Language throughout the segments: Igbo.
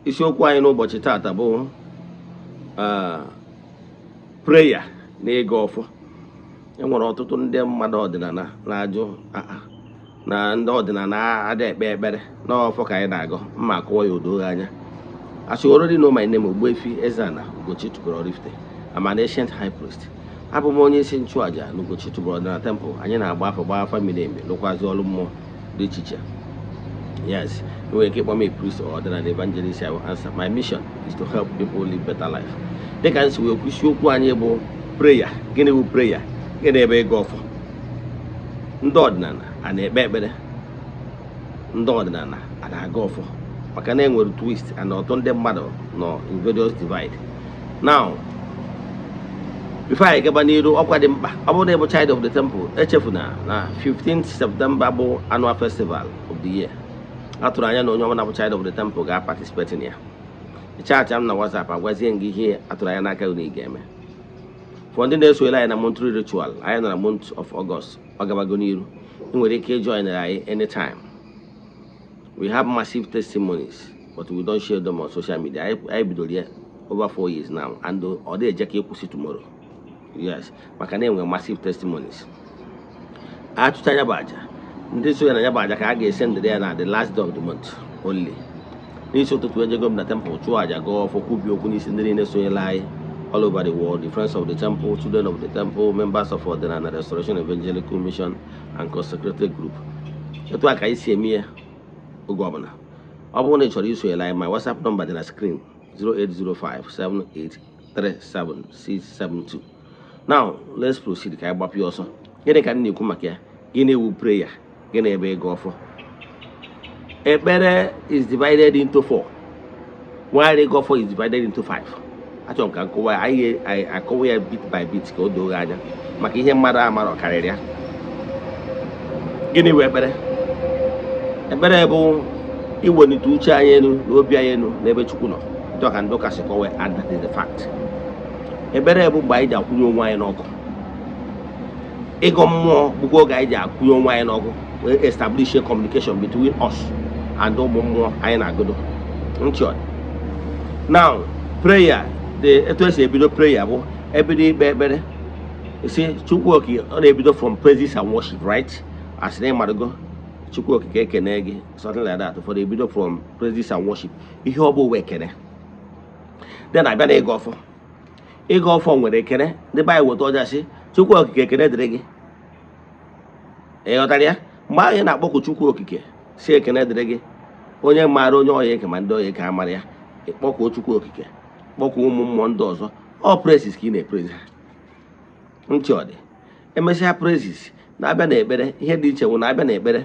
isiokwu anyị n'ụbọchị taata bụ prayer na ịga ọfọ. Enwere ọtụtụ ndị mmadụ ọdịnala na-ajụ na ndị ọdịnala ada ekpe ekpere n'ọfọ ka anyị na-agọ. Mma akọwa ya odo anya. As you already know, my name is Ogbuefi Ezeana, ugochitubelu Oraifite. I'm an ancient high priest. Abụ m onye isi nchụaja na ugochitubelu ọdịnala temple. Anyị na-agba afọ miri emi lụkwazi ọrụ mmụọ dị iche iche. Yes, we keep on a priest or an evangelist. I will answer. My mission is to help people live better life. They can see we pursue prayer. Gene prayer. Gene be go for. Ndodnana and a bebede. Ndodnana and a go for. Makane will twist and not on them mother no in various divide. Now, before I get Baniru, about the child of the temple, Echefuna, 15th September annual festival of the year. After I know no child of the temple got participating here. The church I'm not WhatsApp, I was in here after I am game. For the days we lie in a monthly ritual, I am in a month of August, Ogabagoniru, in which they can join anytime. We have massive testimonies, but we don't share them on social media. I be here over 4 years now, and or they Jackie will see tomorrow. Yes, my name with massive testimonies. I have to tell you about this way, I get sent there now the last day of the month only. This to go the temple to go for Kubio Kunis in the Lie all over the world, the friends of the temple, children of the temple, members of the Restoration Evangelical Mission and consecrated group. That's why I see me, Governor. I want to introduce you my WhatsApp number on the screen 0805 7837672. Now let's proceed. Can I you also? Get a new Kumakia, Guinea prayer. Ebere is divided into 4, while the gofo is divided into 5. I don't can go I go bit by bit go do Raja. Maki mother maro carrier. Guinea webere. Ebere bo you want to chayenu, Lobianu, never chukuno. Dog and Doka Sikowe add that is the fact. Ebere bo by the Kuno wine oko. Ego more Bugo Gaija, Kuno wine oko. We establish a communication between us and more Ayanagodo. Now, prayer, it was a bit of prayer, every day better. You see, Chukwuoki on a bit from praises and worship, right? As name Madago, Chukwuoki Kenegi, something like that, for the bit from praises and worship. If you have a wakening, then I better go for. A go from where they can, the Bible told us, Chukwuoki Kenegi. Eotalia? Maya na boku chukwu okike si ekene dịrị gị onye mara onye oya ekema ndị oya eke amara ya ikpọkụ chukwu okike kpọkụ ụmụ mmụọ ndị ọzọ all praises ka ị na-eprezi ntị ọ dị emesịa praises na-abịa na ekpere ihe dị iche bụ na-abịa na ekpere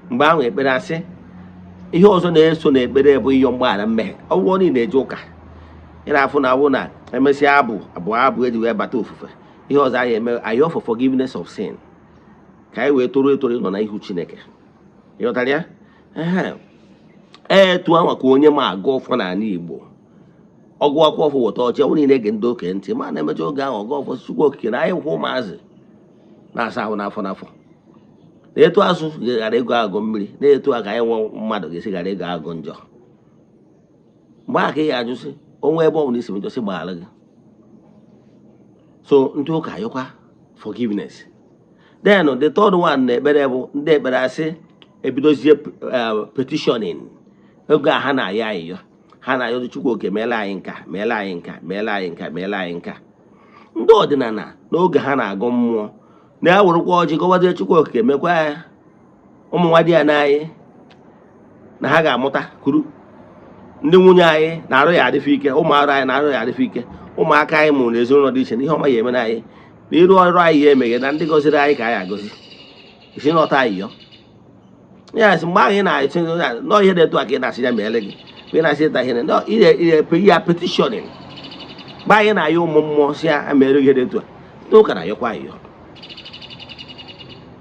mgbe ahụ ekpere asị ihe ọzọ na-eso na ekpere bụ ihe mgbaghara mmehie ọgwụgwọ niile eje ụka ị na-afụ na abụ na emesịa abụ eji wee bata ofufe ihe ọzọ anyị eme ayọ for forgiveness of sin ka anyị wee toro nọ na ihu Chineke ịghọtara ya etu ahụ ka onye ma agụ ọfọ n'ala Igbo ọgụ akwụ ọfọ wọta ọchị ọ niile ege ndị oke ntị ma na-emecha oge ahụ ọgụ ọfọ Chukwu okike na anyị hụ ụmụazị na-asa ahụ n'afọ na etu azụ ghara ego agụ mmiri na etu a ka anyị nwe mmadụ ga-esi ghara ego agụ njọ mgbe a ka ị ajụsị onwe ebe ọ bụla isi njọsị gbaghara gị so ndị ụka ayọkwa forgiveness. Then the third one, the Berase, ebidozie petitioning. Oga Hana Yayo, Hana Yochuko, Mela Inca. No, the Nana, no Gahana Gomo. Now we'll watch you go over there to work, Mequire. Omowadia Nae Nahaga Mota, Kuru. Numunae, Naroya de Fike, Omara, Naroya de Fike, Omakai Moon, the zone audition, Homa Yemenai. The right here, Megan, and they go to the Ika goes. Is she not I? Yes, my and I think that no, here to again. I see them when I said that here, no, either petitioning. By and I, you Mosia, and Mary get into it. No, can I acquire you?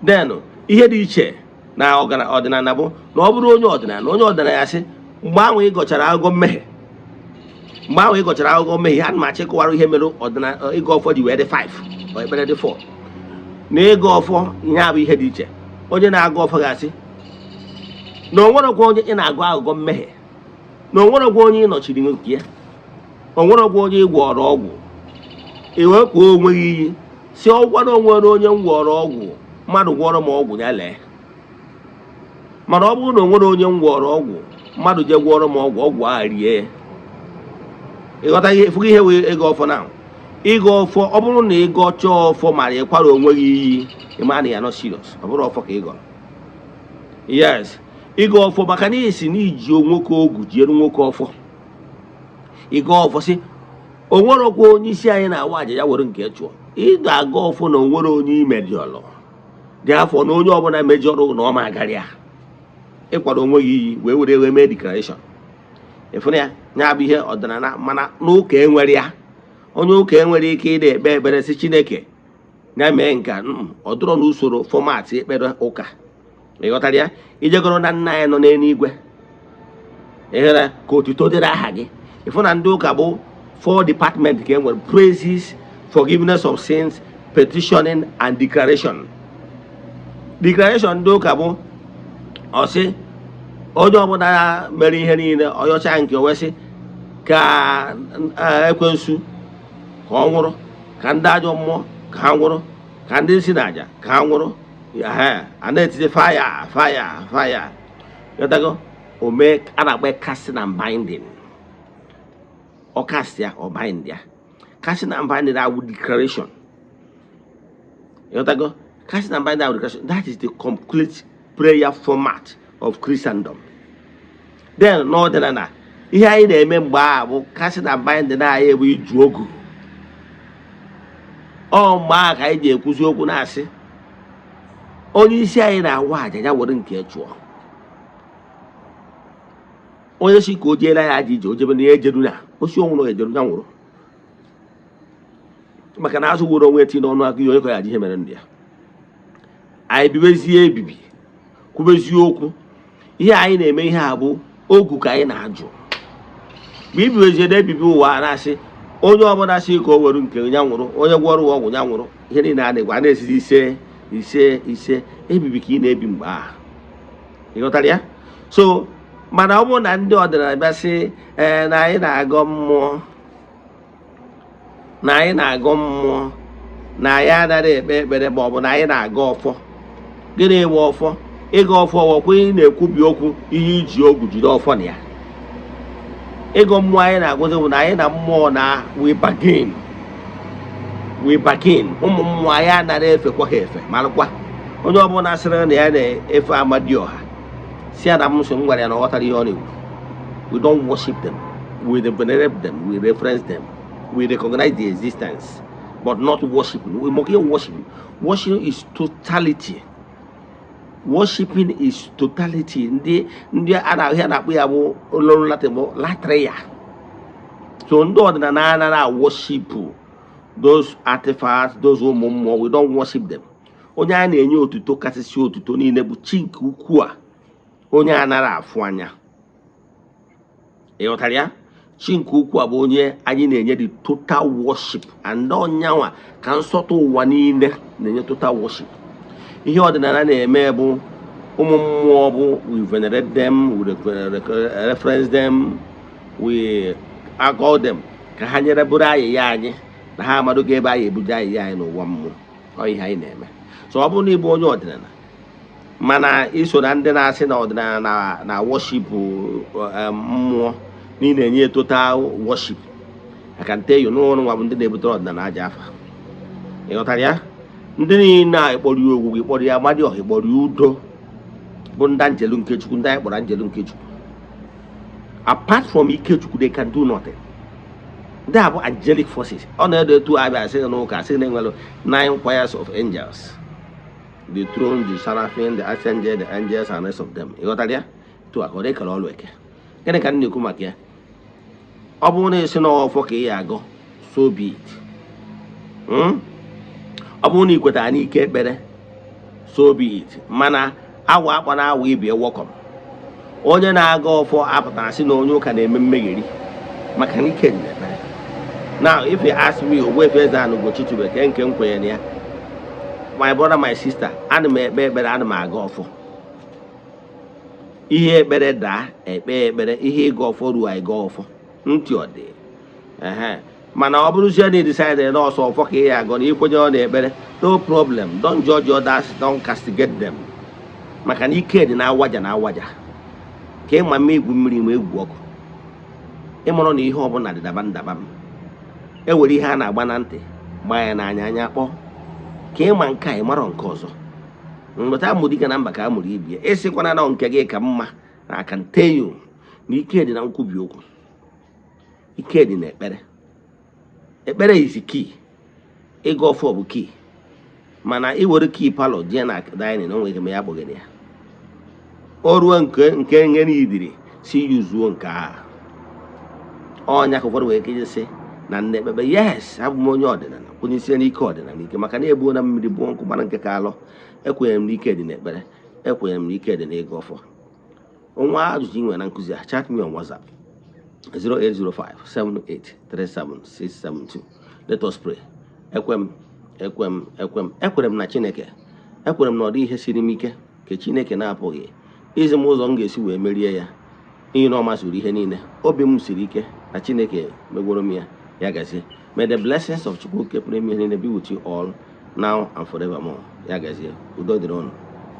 Then, here the chair. Now, ordinable, no ordinary. I say, Maui got your go me. Maui got your go me, and my check or him, or go for you at the 5. Or better the 4. Nay go for Yabi Hediche. Or then I go for Gassi. No one of going in a go me. na onwere gwa onye ịnọchiri nke ya, onwere gwa onye ịgwọrọ ọgwụ, iwepụ onwe gị iyi si ọgwara onwere onye m gwọrọ ọgwụ mmadụ gwọrọ m ọgwụ ya lee. Mana ọ bụrụ na onwere onye m gwọrọ ọgwụ mmadụ je gwọrọ m ọgwụ, ọgwụ ahụ rie ya. Ịghọta ihe efughị ihe wee ịga ọfọ na ịga ọfọ. Ọ bụrụ na ịga chọọ ọfọ mara ịkwara onwe gị iyi, ịma na ya nọ serious, ọ bụrụ ọfọ ka ịgọrọ. Yes, ịga ọfọ maka na isi na iji nwoke ogwu jiere nwoke ọfọ. Ịga ọfọ si onwere okwu onye isi anyị na-awa aja ya were nke chụọ. Ị ga-aga ọfọ na onwere onye imejọrọ dị afọ na onye ọbụla mejọrọ na ọ ma agara ya, ịkwado onwe gị iyi wee were mee declaration. Ịfụna ya nya bụ ihe ọdịnala. Mana n'ụka enwere ya, onye ụka enwere ike ịda ekpe ekpere si Chineke ya mee nka. Ọ dụrọ n'usoro fọmatị ekpere ụka. Ịghọtara ya? Ijegoro na nna anyị nọ n'eluigwe, ịhụra ka otuto dịrị aha gị. Ịfụ na ndị ụka bụ 4 department ka enwere: praises, forgiveness of sins, petitioning and declaration. Declaration ndị ụka bụ ọsị onye ọbụla mere ihe niile ọyọcha nke owesị ka ekwensu ka ọ nwụrụ, ka ndị ajọ mmụọ ka ha nwụrụ, ka ndị isi na aja ka ha nwụrụ. A na-etiti fire. Yotago ome a na-akpa casting and binding. Ọ cast ya ọ bind ya. Casting and binding are with declaration. Yotago casting and binding are with declaration. That is the complete prayer format of Christendom. Then n'ọdịnala ihe anyị na-eme mgbe a bụ casting and binding anyị ebu iju ogu. Ọ mgbe a ka anyị ji ekwuzi okwu na-asị onye isi anyị na-awa aja ya were nke chụọ. Onye si ka o jeela ya aja ije, o jebe na ya ejeru na osi onwụrụ ejeru ya nwụrụ. Maka na azụ were onwe tinye n'ọnụ aka ihe onye ka ya ji ihe mere ndị ya. Anyị bibezie ebibi kwubezie okwu. Ihe anyị na-eme ihe a bụ ogu ka anyị na-ajụ. Mgbe ibibezie na ebibi ụwa na-asị onye ọbụla si ka o were nke ya nwụrụ, onye gwọrọ ọgwụ ya nwụrụ. Ihe niile a na-egwa na-esizi ise ebibi ka ị na-ebi mgbe ahụ. Ịghọtara ya? So mana ọ bụrụ na ndị ọdịnala bịa sị na anyị na-agọ mmụọ, na anyị anaghị ekpe ekpere, ma ọ bụ na anyị na-aga ọfọ. Gịnị ewe ọfọ? Ịga ọfọ ọkwa ị na-ekwubi okwu ihe iji ogwu jide ọfọ na ya. Ịgọ mmụọ anyị na-agụzi bụ na anyị na mmụọ na we bargain. Ụmụ mmụọ anyị anaghị efekwa ha efe. Malụkwa onye ọbụla sịrị na ya na-efe Amadioha si ya na m so m gwara ya na ọ ghọtara ihe ọ na-ekwu. We don't worship them, we venerate them, we reference them, we recognize their existence, but not worship. We mock worship. Worship is totality. Worshiping is totality. Ndị a na-ahụ ya na-akpụ ya bụ ololu Latin bụ latria. So ndị ọdịnala na worship those artifacts, those ụmụ mmụọ. We don't worship them. Onye a na-enye otuto kasịsị otuto niile bụ chi nke ukwu a, onye a nara afụ anya. Ịghọtara ya? Chi nke ukwu a bụ onye anyị na-enye the total worship, and ọnyanwa ka nsọtụ ụwa niile na-enye total worship. Ihe ọdịnala na-eme bụ ụmụ mmụọ bụ we venerate them, we reference them, we call them ka ha nyere bụrụ ayịya anyị, na ha amadụ ka ebe anyị ebuja ayịya anyị n'ụwa mmụọ. Ọ ihe anyị na-eme. So ọ bụrụ na ịbụ onye ọdịnala mana iso na ndị na-asị na ọdịnala na worship mmụọ niile enye total worship, I can tell you n'ụlọ nwa bụ ndị na-ebutere ọdịnala aja afa. Ịghọtara ya? Ndị niile a kpọrọ ya ogwugwu, kpọrọ ya Amadioha, kpọrọ ya udo bụ ndị Anjelu Nkechukwu, ndị anyị kpọrọ Anjelu Nkechukwu. Apart from Ikechukwu, they can do nothing. They have angelic forces. On the other two, I say no, I say 9 choirs of angels. The throne, the seraphim, the archangel, the angels, and the rest of them. You got that? To a correct all work. Can you come here? Abone no for Kayago, so be it. Abone got any get better, so be it. Mana, our one will be a welcome. Onye na-aga for apatasi no you can name Megiri. Mechanic. Now, if you ask me, Ogbuefi Ezeana ugochitubelu, my brother, my sister, and me better and my go for. ihe ekpere daa ekpe ekpere, ihe ịga ọfọ ruo ịga ọfọ ntị ọ dị. Mana ọ bụrụzie na decide na ọsọ ọfọ ka ị ya agọ na ikwenye ọ na-ekpere, no problem, don't judge others, don't castigate them. Maka na ike dị na-awaja ka ịma mma egwu mmiri ma egwu ọkụ, ịmụrụ na ihe ọbụla dị daba ndaba m. Ewere ihe a na-agba na ntị gbaa ya n'anya anya kpọọ, ka ịma nke a ịmarọ nke ọzọ. Mgbata amụrụ ike na mba ka amụrụ ibie, ịsịkwana na nke gị ka mma na aka nteyo na ike dị na nkwubi okwu, ike dị na ekpere. Ekpere is key, ịga ọfọ bụ key. Mana iwere key palọ jee na dining na onwe ma ya kpọgere ya, o ruo nke nye n'idiri si yuzuo nke a ọnya ka ụfọdụ wee kejesi na nne ekpebe. Yes, abụ m onye ọdịnala, onye isi n'ike ọdịnala ike, maka na egbuo na mmiri buo nkụ mara nke ka alụ. Ekwenyere m n'ike dị n'ekpere, ekwenyere m n'ike dị n'ịga ọfọ. Nwa ajụjụ ị nwere na nkụzi a, chat me on WhatsApp 08057837672. Let us pray. Ekwere m na Chineke, ekwere m na ọ dị ihe siri m ike ka Chineke na-apụghị izi m ụzọ m ga-esi wee merie ya, n'ihi na ọ masịrị ihe niile. Obi m siri ike na Chineke megworo m ya, ya gazie. May the blessings of Chukwu nke pụrụ ime ihe niile be with you all now and forevermore. Ya gazie. Udo dịrị unu.